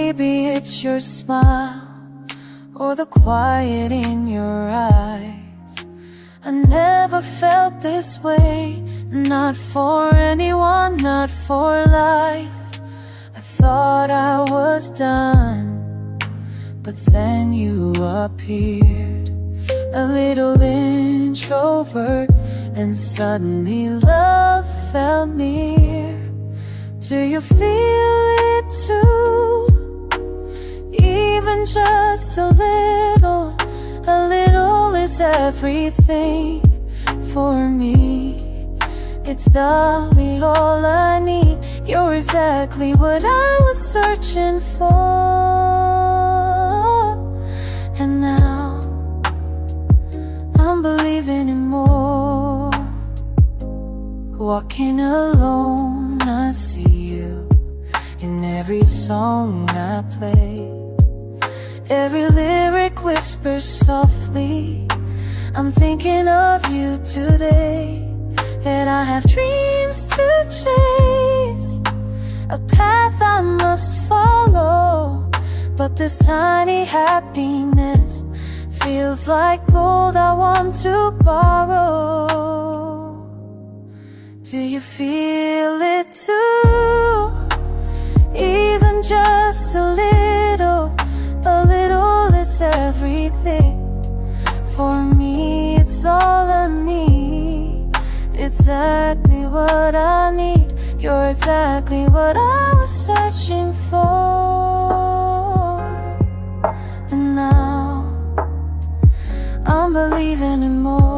maybe it's your smile or the quiet in your eyes. I never felt this way, not for anyone, not for life. I thought I was done, but then you appeared, a little introvert, and suddenly love felt near. Do you feel it too? Even just a little is everything for me. It's darling all I need. You're exactly what I was searching for. And now I'm believing in more. Walking alone, I see you in every song I play. Every lyric whispers softly, I'm thinking of you today. And I have dreams to chase, a path I must follow, but this tiny happiness feels like gold I want to borrow. Do you feel it too? Even just a little is everything. For me, it's all I need. Exactly what I need. You're exactly what I was searching for. And now I'm believing in more.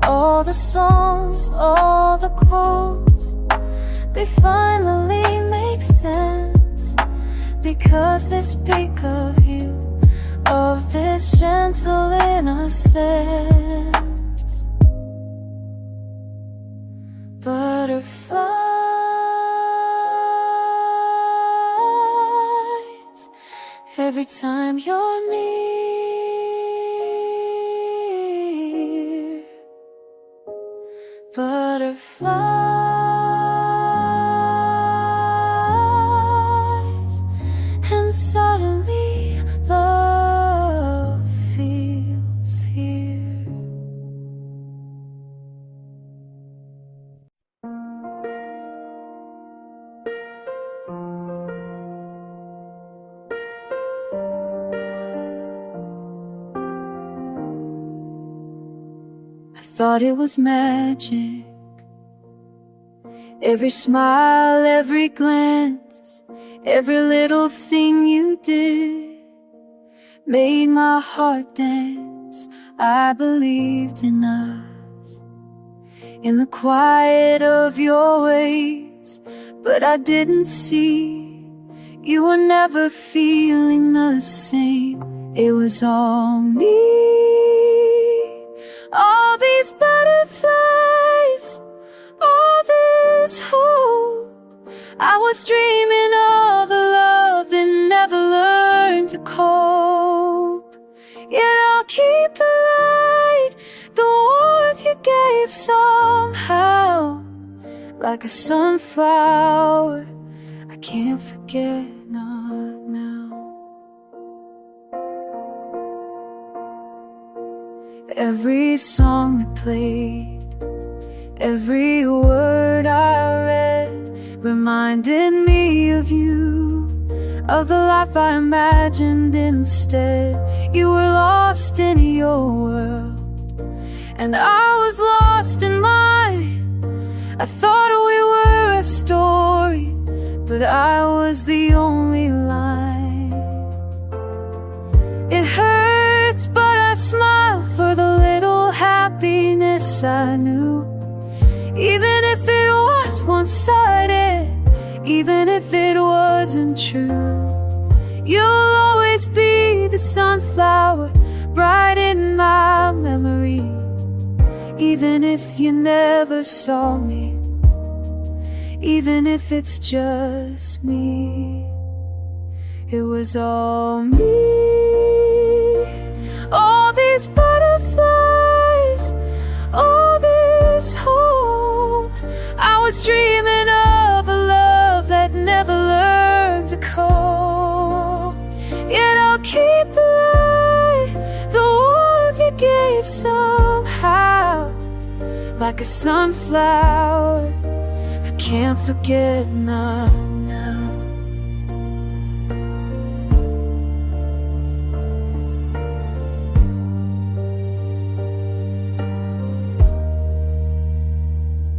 All the songs, all the quotes, they finally make sense, because they speak of you, of this gentle innocence. Butterflies, every time you're near. Butterflies, and suddenly love feels here. I thought it was magic. Every smile, every glance, every little thing you did made my heart dance. I believed in us, in the quiet of your ways, but I didn't see you were never feeling the same. It was all me, all these butterflies, all this hope. I was dreaming of a love that never learned to cope. Yet I'll keep the light, the warmth you gave somehow, like a sunflower I can't forget, not now. Every song we played, every word I read reminded me of you, of the life I imagined instead. You were lost in your world, and I was lost in mine. I thought we were a story, but I was the only line. It hurts, but I smile for the little happiness I knew. Even if it was one-sided, even if it wasn't true, you'll always be the sunflower, bright in my memory. Even if you never saw me, even if it's just me. It was all me, all these butterflies, all this hope. I was dreaming of a love that never learned to cope. Yet I'll keep alive the warmth you gave somehow, like a sunflower I can't forget now.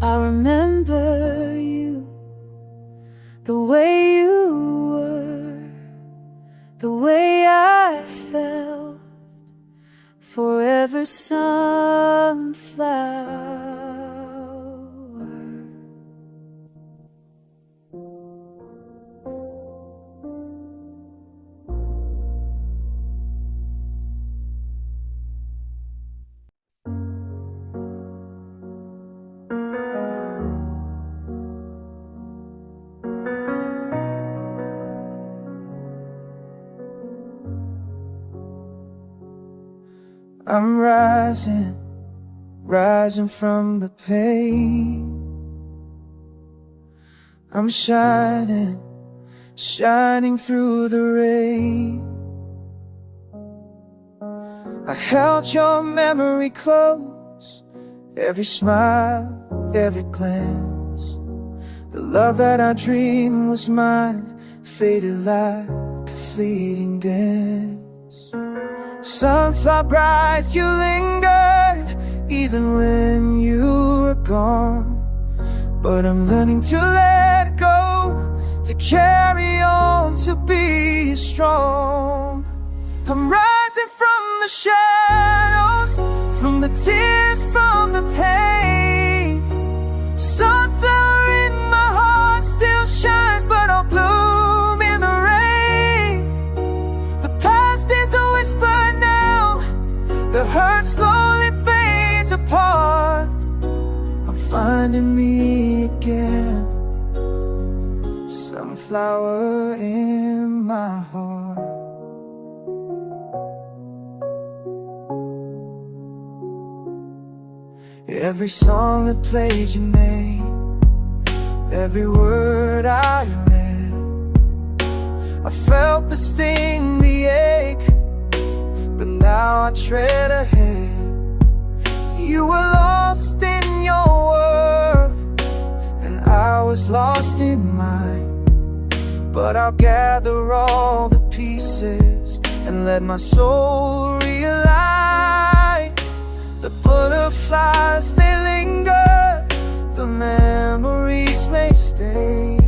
I remember you, the way you were, the way I felt, forever sunflower. I'm rising, rising from the pain. I'm shining, shining through the rain. I held your memory close, every smile, every glance. The love that I dreamed was mine faded like a fleeting dance. Sunflower bright, you lingered even when you were gone. But I'm learning to let go, to carry on, to be strong. I'm rising from the shadows, from the tears, from the pain. Sunflower in my heart still shines, but I'll bloom in the rain. The past is a whisper now, the hurt slowly fades apart. I'm finding me again, sunflower in my heart. Every song that played your name, every word I read, I felt the sting, the ache, but now I tread ahead. You were lost in your world, and I was lost in mine. But I'll gather all the pieces and let my soul realign. The butterflies may linger, the memories may stay,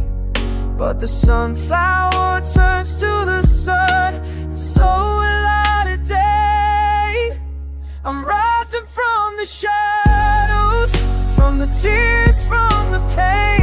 but the sunflower turns to the sun, and so will I today. I'm rising from the shadows, from the tears, from the pain.